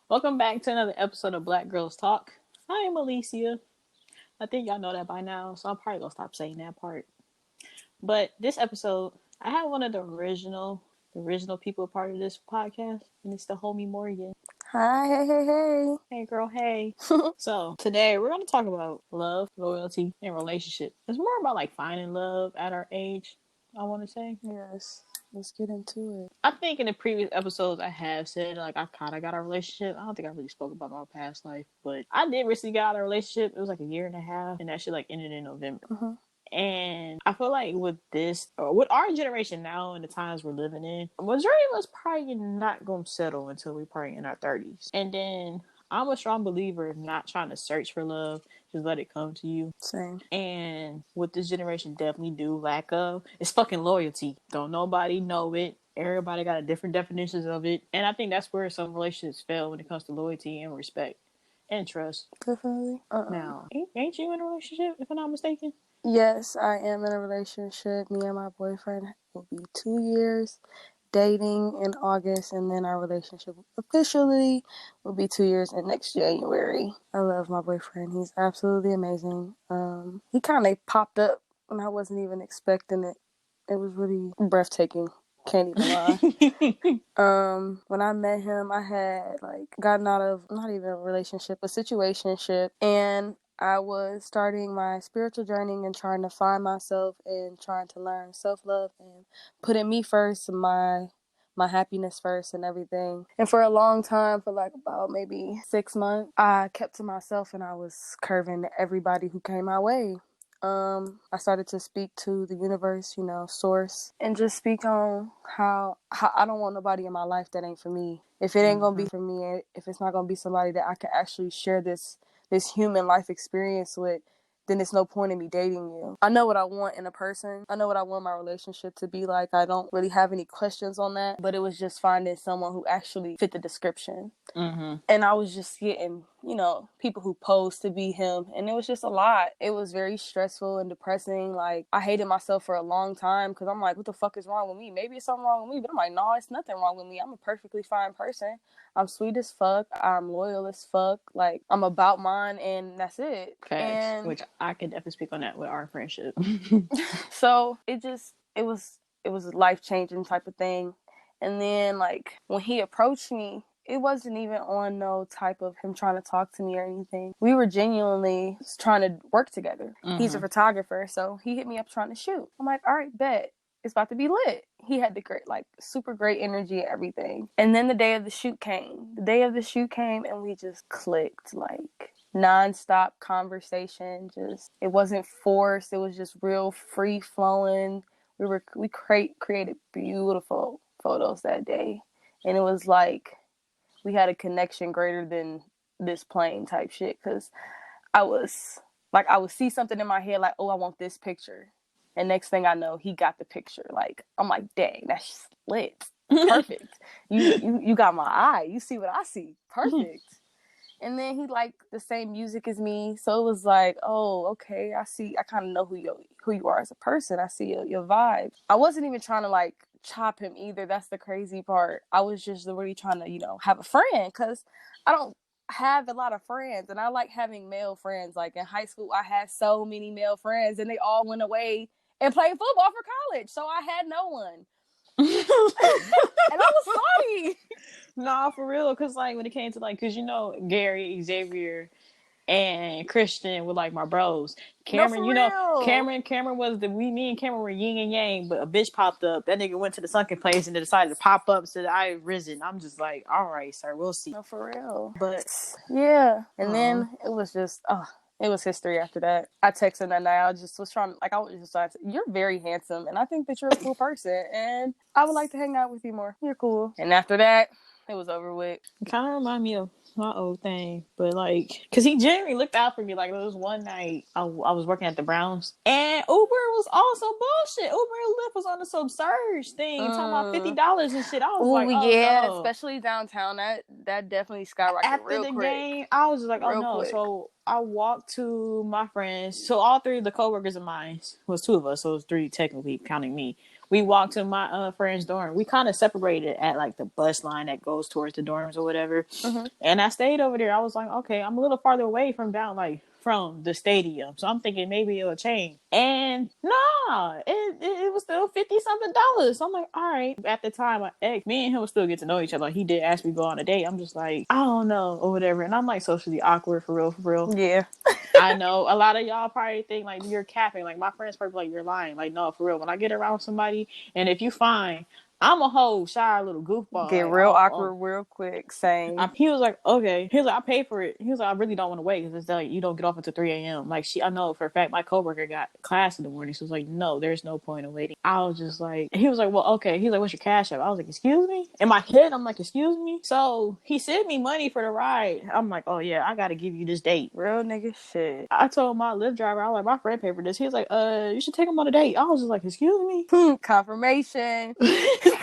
Welcome back to another episode of Black Girls Talk. I am Alicia. I think y'all know that by now, so I'm probably gonna stop saying that part. But this episode, I have one of the original people part of this podcast, and it's the homie Morgan. Hi, hey. Hey girl, hey. So today we're gonna talk about love, loyalty, and relationship. It's more about like finding love at our age, I wanna say. Yes, let's get into it. I think in the previous episodes I have said like I kind of got a relationship. I don't think I really spoke about my past life, but I did recently get out of a relationship. It was like a year and a half, and that shit like ended in November. And I feel like with this, or with our generation now and the times we're living in, majority of us probably not gonna settle until we probably in our 30s. And then I'm a strong believer of not trying to search for love, just let it come to you. Same. And what this generation definitely do lack of is fucking loyalty. Don't nobody know it. Everybody got a different definitions of it. And I think that's where some relationships fail when it comes to loyalty and respect and trust. Definitely. Now, ain't you in a relationship, if I'm not mistaken? Yes, I am in a relationship. Me and my boyfriend will be 2 years dating in August, and then our relationship officially will be 2 years in next January. I love my boyfriend. He's absolutely amazing. He kind of popped up when I wasn't even expecting it. It was really breathtaking. Can't even lie. When I met him, I had like gotten out of not even a relationship, a situationship, and I was starting my spiritual journey and trying to find myself and trying to learn self-love and putting me first, my happiness first and everything. And for a long time, for like about maybe 6 months, I kept to myself and I was curving everybody who came my way. I started to speak to the universe, source, and just speak on how I don't want nobody in my life that ain't for me. If it ain't gonna be for me, if it's not gonna be somebody that I can actually share this human life experience with, then there's no point in me dating you. I know what I want in a person. I know what I want my relationship to be like. I don't really have any questions on that, but it was just finding someone who actually fit the description. And I was just getting, people who posed to be him, and it was just a lot. It was very stressful and depressing. Like, I hated myself for a long time because I'm like, what the fuck is wrong with me? Maybe it's something wrong with me, but I'm like, no, it's nothing wrong with me. I'm a perfectly fine person. I'm sweet as fuck. I'm loyal as fuck. Like, I'm about mine, and that's it. Facts. Which I can definitely speak on that with our friendship. So it was a life-changing type of thing. And then, like, when he approached me, it wasn't even on no type of him trying to talk to me or anything. We were genuinely trying to work together. He's a photographer, so he hit me up trying to shoot. I'm like, all right, bet. It's about to be lit. He had the great, like, super great energy and everything. And then the day of the shoot came. And we just clicked, like, non-stop conversation. It wasn't forced. It was just real free flowing. We created beautiful photos that day. And it was like we had a connection greater than this plane type shit. Because I would see something in my head like, oh, I want this picture. And next thing I know, he got the picture. Like, I'm like, dang, that's lit. Perfect. You got my eye. You see what I see. Perfect. And then he liked the same music as me. So it was like, oh, okay, I kind of know who you are as a person. I see your vibe. I wasn't even trying to like chop him either. That's the crazy part. I was just really trying to, have a friend, because I don't have a lot of friends, and I like having male friends. Like in high school, I had so many male friends, and they all went away and played football for college. So I had no one. And I was sorry. Nah, for real. Because, like, when it came to, like, because, Gary, Xavier, and Christian were, like, my bros. Cameron, Cameron was me and Cameron were yin and yang, but a bitch popped up. That nigga went to the sunken place and then decided to pop up and said, I risen. I'm just like, all right, sir, we'll see. No, for real. But, yeah. And then it was just, it was history after that. I texted him that night. I just was trying, like, I was just like, you're very handsome, and I think that you're a cool person, and I would like to hang out with you more. You're cool. And after that, it was over with. It kind of remind me of my old thing, but like, because he genuinely looked out for me. Like, there was one night I was working at the Browns, and Uber was also bullshit. Uber and Lyft was on some surge thing, talking about $50 and shit. I was like, oh yeah, no. Especially downtown. That definitely skyrocketed after real the quick. game. I was just like, oh Real no. quick. So I walked to my friends. So all three of the coworkers of mine, was two of us, so it was three technically, counting me. we walked to my friend's dorm. We kind of separated at like the bus line that goes towards the dorms or whatever. And I stayed over there. I was like, okay, I'm a little farther away from down like from the stadium, so I'm thinking maybe it'll change. And nah, it was still $50-something. So I'm like, all right. At the time, me and him would still get to know each other. Like, he did ask me to go on a date. I'm just like, I don't know or whatever. And I'm like socially awkward for real, for real. Yeah. I know a lot of y'all probably think like you're capping. Like my friends probably like you're lying. Like no, for real. When I get around somebody, and if you find I'm a whole shy little goofball, Get like real awkward real quick. Same. he was like, okay. He was like, I paid for it. He was like, I really don't want to wait because it's like you don't get off until 3 a.m. Like I know for a fact my coworker got class in the morning, so it's like, no, there's no point in waiting. I was just like, he was like, well, okay. He's like, what's your cash app? I was like, excuse me. In my head, I'm like, excuse me. So he sent me money for the ride. I'm like, oh yeah, I got to give you this date. Real nigga shit. I told my Lyft driver, I was like, my friend paid for this. He was like, you should take him on a date. I was just like, excuse me. Confirmation.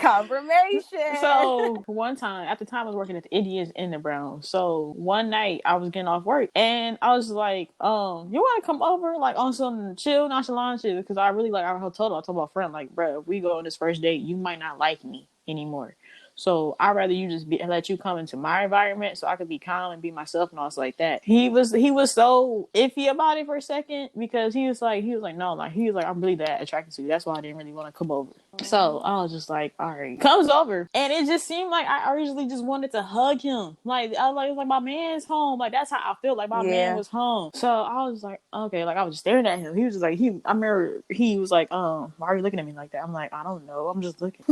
Confirmation. So one time, at the time I was working at the Indians in the Brown. So one night I was getting off work and I was like, you want to come over like on some chill, nonchalant shit? Because I really like, I told my friend, like, bro, if we go on this first date, you might not like me anymore. So I'd rather you just let you come into my environment so I could be calm and be myself and all like that. He was so iffy about it for a second because he was like, no, like he was like, I'm really that attracted to you. That's why I didn't really want to come over. So I was just like, all right, comes over. And it just seemed like I originally just wanted to hug him. Like I was like, it was like my man's home. Like that's how I feel. Like my man was home. So I was like, okay, like I was just staring at him. He was just like, I remember he was like, why are you looking at me like that? I'm like, I don't know. I'm just looking.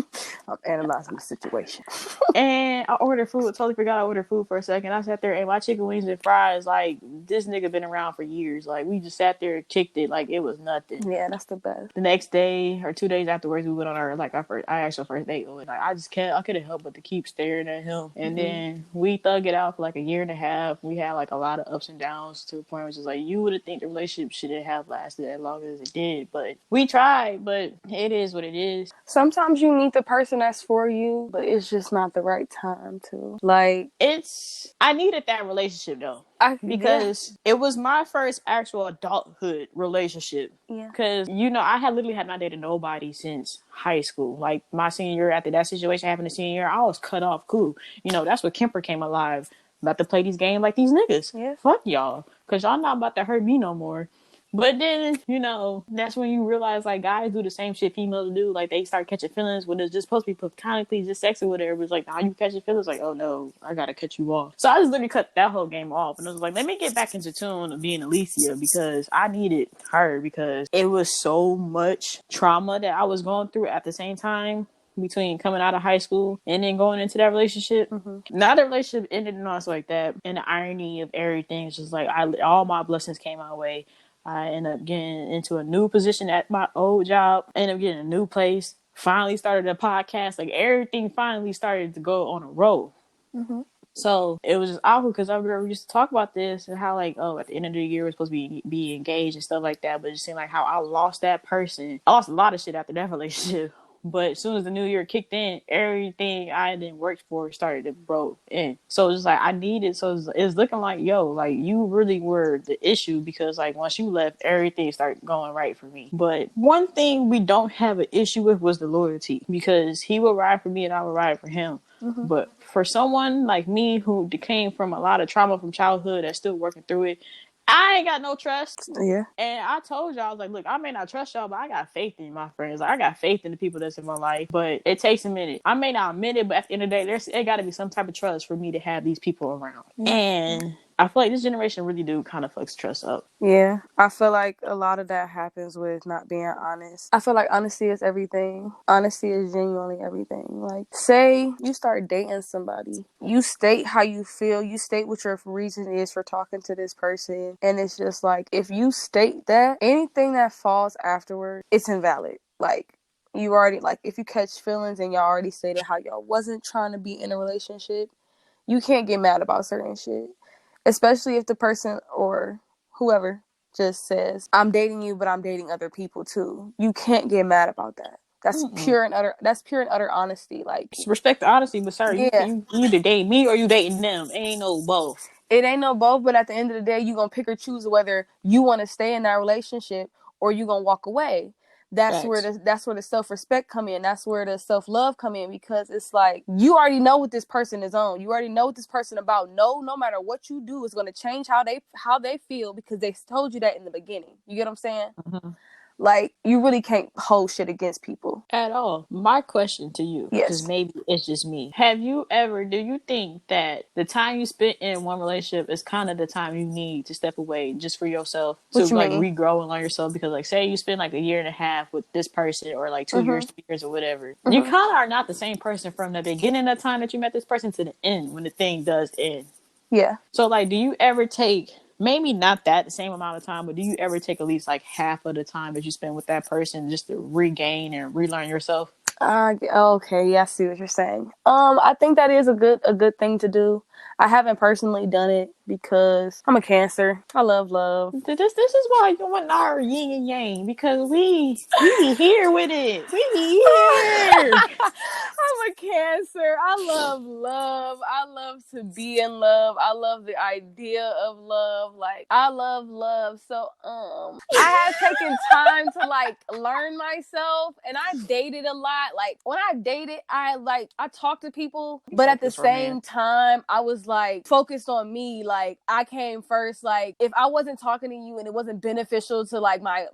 I'm analyzing the situation. And I ordered food. Totally forgot I ordered food for a second. I sat there and ate my chicken wings and fries. Like this nigga been around for years. Like we just sat there and kicked it like it was nothing. Yeah, that's the best. The next day or 2 days afterwards, we went on our actual first date. Like I couldn't help but to keep staring at him. And then we thug it out for like a year and a half. We had like a lot of ups and downs to the point where it's just like you would have think the relationship shouldn't have lasted as long as it did. But we tried. But it is what it is. Sometimes you meet the person that's for you, but it's just not the right time to. Like I needed that relationship though. Because it was my first actual adulthood relationship. Yeah. Because, I had literally had not dated nobody since high school. Like, my senior year, after that situation happened the senior year, I was cut off cool. That's what Kemper came alive. About to play these games like these niggas. Yeah. Fuck y'all. Because y'all not about to hurt me no more. But then, that's when you realize, like, guys do the same shit females do. Like, they start catching feelings when it's just supposed to be platonically just sex or whatever. It's like, now you catching feelings. Like, oh, no, I got to cut you off. So I just literally cut that whole game off. And I was like, let me get back into tune of being Alicia because I needed her because it was so much trauma that I was going through at the same time. Between coming out of high school and then going into that relationship. Now the relationship ended and all like that. And the irony of everything is just like all my blessings came my way. I ended up getting into a new position at my old job. Ended up getting a new place. Finally started a podcast. Like everything finally started to go on a roll. So it was just awkward because I remember we used to talk about this and how like, at the end of the year we're supposed to be engaged and stuff like that. But it just seemed like how I lost that person. I lost a lot of shit after that relationship. But as soon as the new year kicked in, everything I didn't work for started to broke in. So it's just like I needed. So it's looking like, like you really were the issue because like once you left, everything started going right for me. But one thing we don't have an issue with was the loyalty because he would ride for me and I would ride for him. But for someone like me who came from a lot of trauma from childhood that's still working through it, I ain't got no trust. Yeah. And I told y'all, I was like, look, I may not trust y'all, but I got faith in my friends. Like, I got faith in the people that's in my life. But it takes a minute. I may not admit it, but at the end of the day, there got to be some type of trust for me to have these people around. Yeah. And I feel like this generation really do kind of fucks trust up. Yeah. I feel like a lot of that happens with not being honest. I feel like honesty is everything. Honesty is genuinely everything. Like, say you start dating somebody. You state how you feel. You state what your reason is for talking to this person. And it's just like, if you state that, anything that falls afterward, it's invalid. Like, you already, like, if you catch feelings and y'all already stated how y'all wasn't trying to be in a relationship, you can't get mad about certain shit. Especially if the person or whoever just says, I'm dating you, but I'm dating other people too. You can't get mad about that. That's pure and utter honesty. Like, respect the honesty, but sir, you either date me or you dating them. Ain't no both. It ain't no both, but at the end of the day, you gonna pick or choose whether you want to stay in that relationship or you gonna walk away. that's where Facts. the self-respect come in. That's where the self-love come in, because it's like you already know what this person is on. You already know what this person about. No matter what you do, it's going to change how they feel, because they told you that in the beginning. You get what I'm saying? Mm-hmm. Like, you really can't hold shit against people. At all. My question to you, because Yes. maybe it's just me. Do you think that the time you spent in one relationship is kind of the time you need to step away just for yourself to What you like mean? regrow and learn yourself? Because like say you spend like a year and a half with this person or like 2 years, Mm-hmm. 3 years or whatever. You Mm-hmm. kind of are not the same person from the beginning of time that you met this person to the end when the thing does end. Yeah. So, like, do you ever take maybe not that the same amount of time, but do you ever take at least like half of the time that you spend with that person just to regain and relearn yourself? Okay, yeah, I see what you're saying. I think that is a good thing to do. I haven't personally done it because I'm a Cancer. I love love. This is why you and I are yin and yang because we be here with it. We be here. I'm a Cancer. I love love. I love to be in love. I love the idea of love. Like, I love love. So I have taken time to like learn myself, and I dated a lot. Like, when I dated, I talked to people, You but at the focus, romance. same time I was like focused on me. Like, I came first. Like, if I wasn't talking to you and it wasn't beneficial to like my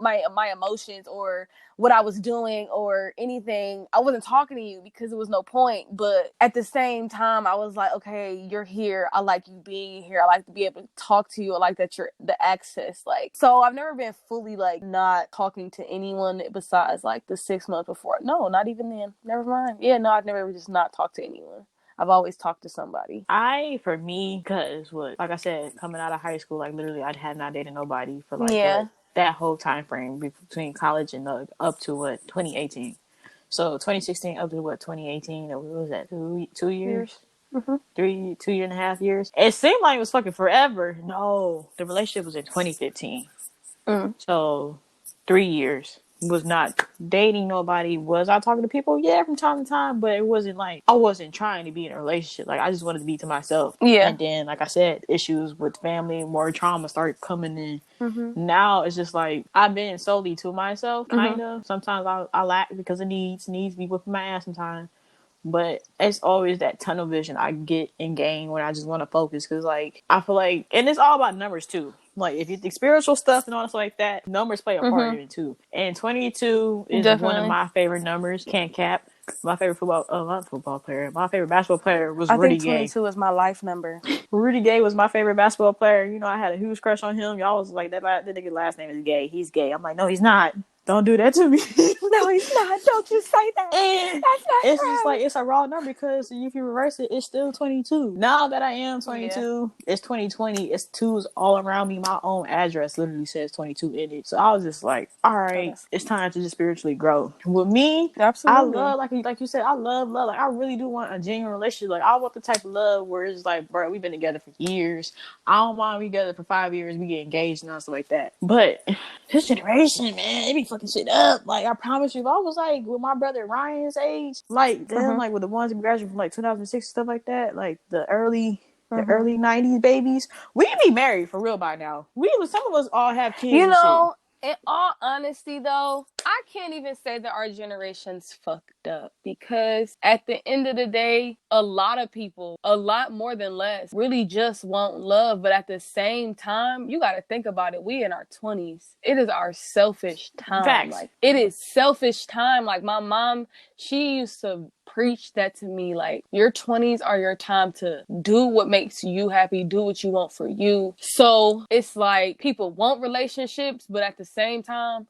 emotions or what I was doing or anything, I wasn't talking to you because there was no point. But at the same time, I was like, okay, you're here. I like you being here. I like to be able to talk to you. I like that you're the access. Like, so I've never been fully like not talking to anyone besides like the 6 months before. No, not even then. Never mind. Yeah, no, I've never just not talked to anyone. I've always talked to somebody. For me, cause what, like I said, coming out of high school, like literally, I had not dated nobody for like Yeah. what that whole time frame between college and up to what 2018. So 2016 up to what 2018. What was that? 2 years, Mm-hmm. 2.5 years. It seemed like it was fucking forever. No, the relationship was in 2015. Mm. So 3 years. Was not dating nobody. Was I talking to people? Yeah, from time to time, but it wasn't like I wasn't trying to be in a relationship. Like I just wanted to be to myself. Yeah. And then, like I said, issues with family, more trauma started coming in. Mm-hmm. Now it's just like I've been solely to myself, Mm-hmm. kind of. Sometimes I lack because of needs be whipping my ass sometimes. But it's always that tunnel vision I get and gain when I just want to focus. Because, like, I feel like, and it's all about numbers, too. Like, if you think spiritual stuff and all stuff like that, numbers play a part Mm-hmm. in it, too. And 22 is one of Definitely. my favorite numbers. Can't cap. My favorite not football player. My favorite basketball player was I Rudy think Gay. 22 is my life number. Rudy Gay was my favorite basketball player. You know, I had a huge crush on him. Y'all was like, that nigga's last name is Gay. He's gay. I'm like, no, he's not. Don't do that to me. No, he's not. Don't you say that. And That's not it's just right. like it's a raw number because if you reverse it, it's still 22. Now that I am Yeah. 22, it's 2020. It's twos all around me. My own address literally says 22 in it. So I was just like, all Oh, right, that's it's time to just spiritually grow. With me, I absolutely. love like you said, I love love. Like I really do want a genuine relationship. Like I want the type of love where it's like, bro, we've been together for years. I don't mind we together for 5 years. We get engaged and stuff like that. But this generation, man, it be fucking shit up. Like I promise you, if I was like with my brother Ryan's age, like them, Mm-hmm. like with the ones who graduated from like 2006 stuff like that, like the Mm-hmm. early 90s babies, we'd be married for real by now. Some of us all have kids You and shit. know, in all honesty, though, I can't even say that our generation's fucked up, because at the end of the day, a lot of people, a lot more than less, really just want love. But at the same time, you got to think about it. We in our 20s. It is our selfish time. Facts. Like, it is selfish time. Like, my mom, she used to preach that to me, like, your 20s are your time to do what makes you happy, do what you want for you. So it's like people want relationships, but at the same time,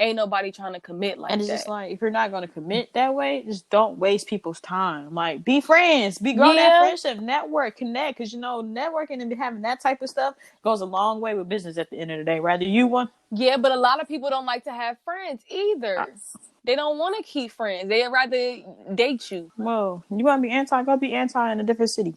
ain't nobody trying to commit And like it's just that. like, if you're not going to commit that way, just don't waste people's time. Like, be friends, grow that Yeah. friendship, network, connect. Because, networking and having that type of stuff goes a long way with business at the end of the day. Rather you want. Yeah, but a lot of people don't like to have friends Uh, either. They don't want to keep friends. They'd rather date you. well, you want to be anti, go be anti in a different city.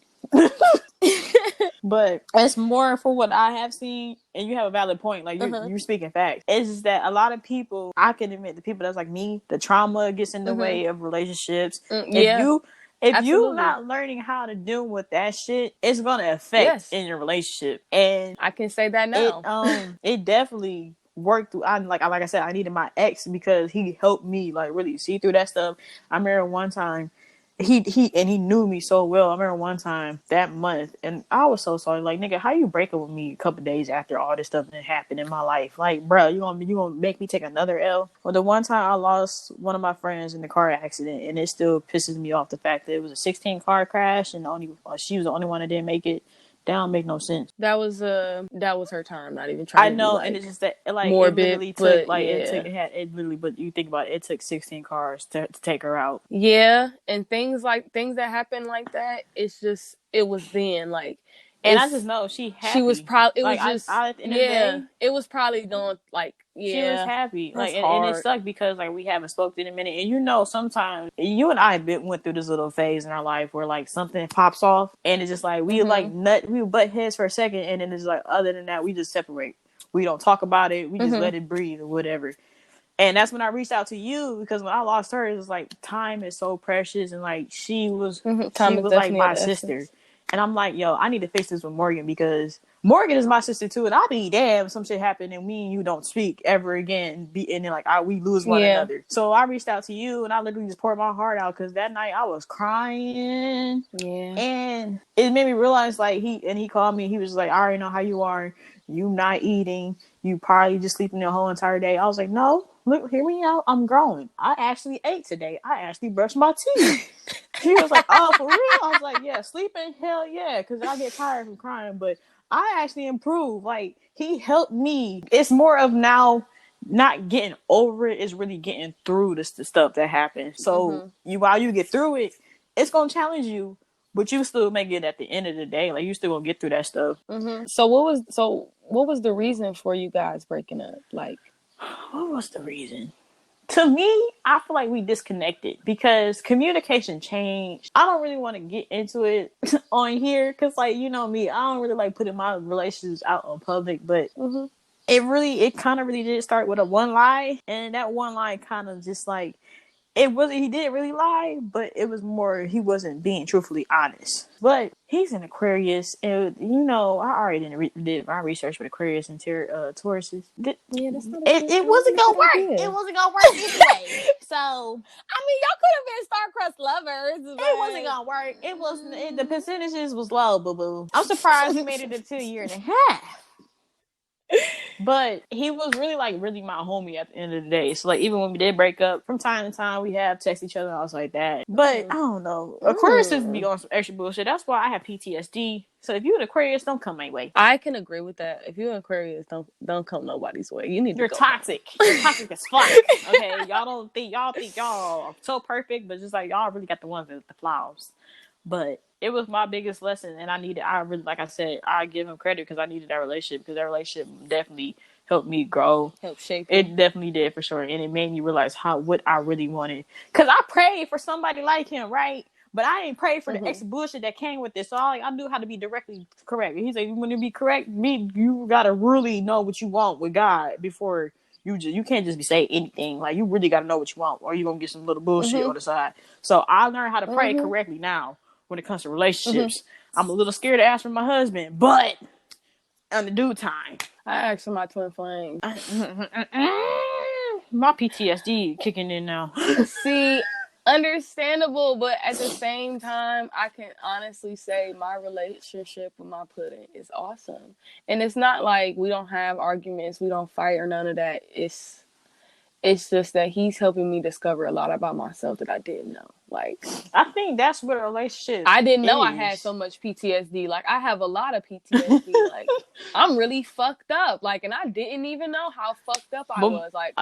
But it's more for what I have seen, and you have a valid point. Like Uh-huh. you're speaking facts. It's just that a lot of people, I can admit, the people that's like me, the trauma gets in the Mm-hmm. way of relationships. If Yeah, you if you absolutely. not learning how to deal with that shit, it's gonna affect Yes, in your relationship, and I can say that it now. it definitely work through. Like I said, I needed my ex because he helped me like really see through that stuff. I remember one time he knew me so well. I remember one time that month, and I was so sorry. Like, nigga, how you break up with me a couple days after all this stuff that happened in my life? Like, bro, you gonna make me take another L? Well, the one time I lost one of my friends in the car accident, and it still pisses me off the fact that it was a 16 car crash, and she was the only one that didn't make it. That don't make no sense. That was her time. Not even I trying to be know, and it's like just that like it morbid, literally took but like yeah. it literally. But you think about it, it took 16 cars to take her out. Yeah, and things that happen like that, it's just it was then like And I just it's know she she was happy. probably it Like was just I at the end of the yeah, day, it was probably going like she was yeah, happy. that's Like and it hard. sucked because like we haven't spoken in a minute. And you know, sometimes you and I went through this little phase in our life where like something pops off, and it's just like Mhm. we butt heads for a second, and then it's like other than that, we just separate. We don't talk about it. We just let Mhm. it breathe or whatever. And that's when I reached out to you because when I lost her, it was like time is so precious, and like Mhm. she Time is was like definitely of my the sister, essence. and I'm like, yo, I need to fix this with Morgan because Morgan is my sister too, and I'll be damn some shit happen and me and you don't speak ever again, and then like we lose one Yeah. another. So I reached out to you and I literally just poured my heart out because that night I was crying. Yeah. And it made me realize, like, he called me. He was like, I already know how you are. You not eating. You probably just sleeping the whole entire day. I was like, no, look, hear me out. I'm growing. I actually ate today. I actually brushed my teeth. He was like, oh, for real? I was like, yeah, sleeping? Hell yeah, because I get tired from crying. But I actually improved. Like, he helped me. It's more of now not getting over it, is really getting through the stuff that happened. So Mhm. while you get through it, it's going to challenge you, but you still make it at the end of the day. Like, you still going to get through that stuff. Mhm. So what was the reason for you guys breaking up? Like, What was the reason? To me, I feel like we disconnected because communication changed. I don't really want to get into it on here because, like, you know me, I don't really like putting my relationships out on public, but mhm. it kind of really did start with a one lie, and that one lie kind of just like it wasn't he didn't really lie, but it was more he wasn't being truthfully honest. But he's an Aquarius, and you know I already did my research with Aquarius and Tauruses. Yeah, that's not a good. It That wasn't wasn't a good gonna work. It idea. wasn't gonna work anyway. So I mean, y'all could have been star-crossed lovers, it wasn't gonna work. It was the percentages was low, boo boo. I'm surprised we made it to a year and a half. But he was really like really my homie at the end of the day. So like even when we did break up, from time to time we have text each other and I was like that. But I mm. don't know. Aquarius is be Mm. on some extra bullshit. That's why I have PTSD. So if you an Aquarius, don't come my way. I can agree with that. If you're an Aquarius, don't come nobody's way. You need to You're go home. toxic. You're toxic as fuck. Okay, y'all think y'all are so perfect, but just like y'all really got the ones with the flaws. But it was my biggest lesson, and I really, like I said, I give him credit because I needed that relationship because that relationship definitely helped me grow. Help shape you. It definitely did for sure, and it made me realize what I really wanted. Cause I prayed for somebody like him, right? But I ain't prayed for the Mm-hmm. extra bullshit that came with this. So I knew how to be directly correct. And he's like, when you be correct, you gotta really know what you want with God before you can't just be saying anything. Like you really gotta know what you want, or you are gonna get some little bullshit on Mm-hmm. the side. So I learned how to pray Mm-hmm. correctly now when it comes to Mm-hmm. relationships. I'm a little scared to ask for my husband, but on the due time. I asked for my twin flame. My PTSD kicking in now. See, understandable, but at the same time, I can honestly say my relationship with my pudding is awesome. And it's not like we don't have arguments, we don't fight or none of that. It's just that he's helping me discover a lot about myself that I didn't know. Like I think that's what a relationship I didn't know I had so is. much PTSD. Like I have a lot of PTSD. Like I'm really fucked up. Like and I didn't even know how fucked up I But was. Like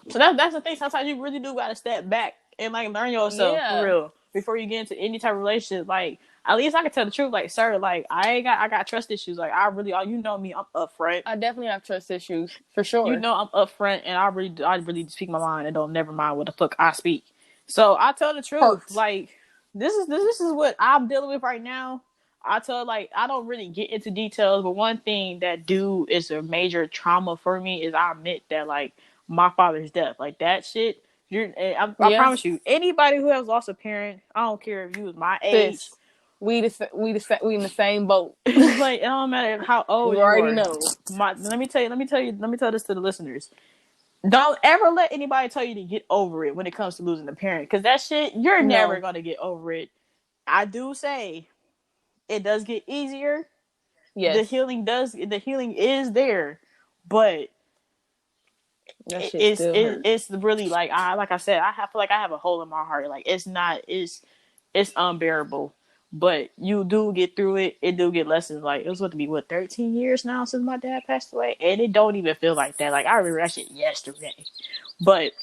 so that's the thing. Sometimes you really do gotta step back and like learn yourself for yeah. real before you get into any type of relationship. Like at least I can tell the truth. Like sir, like I got trust issues. Like I really, you know me, I'm upfront. I definitely have trust issues for You sure. know I'm upfront, and I really speak my mind and don't never mind what the fuck I speak. So I tell the truth. Hurt. Like this is what I'm dealing with right now. I tell like I don't really get into details, but one thing that is a major trauma for me is I admit that like my father's death, like that shit. I Yeah. promise you, anybody who has lost a parent, I don't care if you was my age Sis. we in the same boat. Like, it don't matter how We old you already are. know. Let me tell this to the listeners. Don't ever let anybody tell you to get over it when it comes to losing a parent, because that shit, you're never No. gonna get over it. I do say it does get easier. Yes. The healing is there, but That shit still hurt. it's really like I said, feel like I have a hole in my heart. Like, it's unbearable. But you do get through it. It do get lessons. Like, it was what to be 13 years now since my dad passed away, and it don't even feel like that. Like, I remember that shit yesterday. But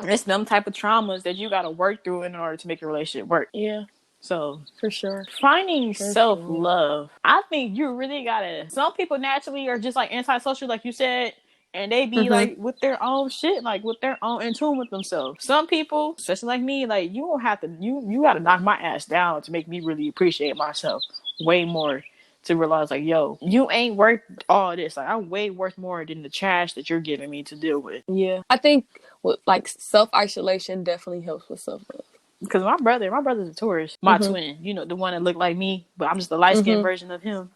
it's them type of traumas that you gotta work through in order to make your relationship work. Yeah. So, for sure. finding self-love, I think you really gotta. Some people naturally are just like antisocial, like you said, and they be like with their own shit, like with their own in tune with themselves. Some people, especially like me, like you don't have to. You gotta knock my ass down to make me really appreciate myself way more. To realize, like, yo, you ain't worth all this. Like, I'm way worth more than the trash that you're giving me to deal with. Yeah, I think like self-isolation definitely helps with self-love. Because my brother's a tourist. My twin, you know, the one that looked like me, but I'm just the light skinned version of him.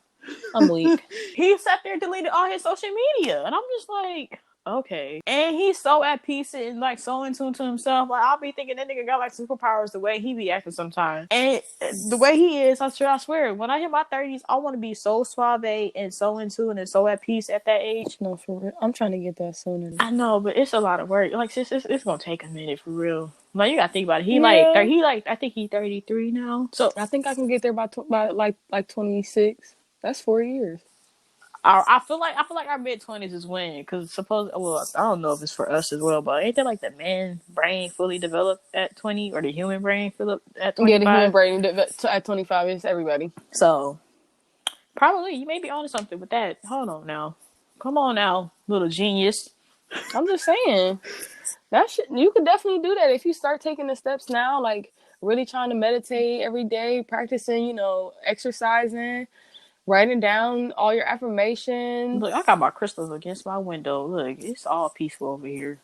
I'm weak. He sat there and deleted all his social media, and I'm just like, okay. And he's so at peace and like so in tune to himself. Like, I'll be thinking that nigga got like superpowers the way he be acting sometimes, and the way he is. I swear, when I hit my 30s, I want to be so suave and so in tune and so at peace at that age. No, for real. I'm trying to get that sooner. I know, but it's a lot of work. Like, it's gonna take a minute for real. Like, you gotta think about it. I think he's 33 now. So I think I can get there by like 26. That's 4 years. I feel like our mid-20s is when, because I don't know if it's for us as well, but ain't that like the man brain fully developed at 20, or the human brain developed at 25? Yeah, the human brain at 25 is everybody. So probably you may be onto something with that. Hold on now, come on now, little genius. I'm just saying you could definitely do that if you start taking the steps now, like really trying to meditate every day, practicing, exercising, writing down all your affirmations. Look, I got my crystals against my window. Look, it's all peaceful over here.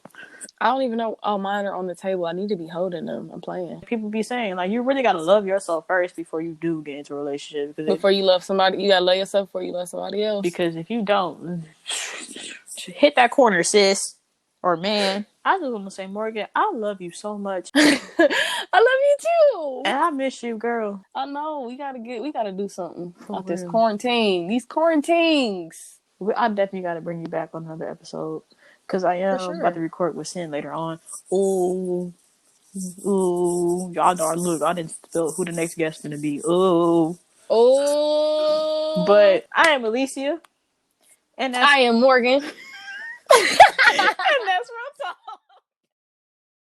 I don't even know. Oh, mine are on the table. I need to be holding them. I'm playing. People be saying, like, you really gotta love yourself first before you do get into a relationship. Before you love somebody, you gotta love yourself before you love somebody else. Because if you don't, hit that corner, sis or man. I just want to say, Morgan, I love you so much. I love you too, and I miss you, girl. I know. We gotta do something about this quarantine. These quarantines. I definitely gotta bring you back on another episode, because I am about to record with Sin later on. Ooh, y'all know. Look, I didn't spell who the next guest gonna be. Ooh, but I am Alicia, and I am Morgan. and that's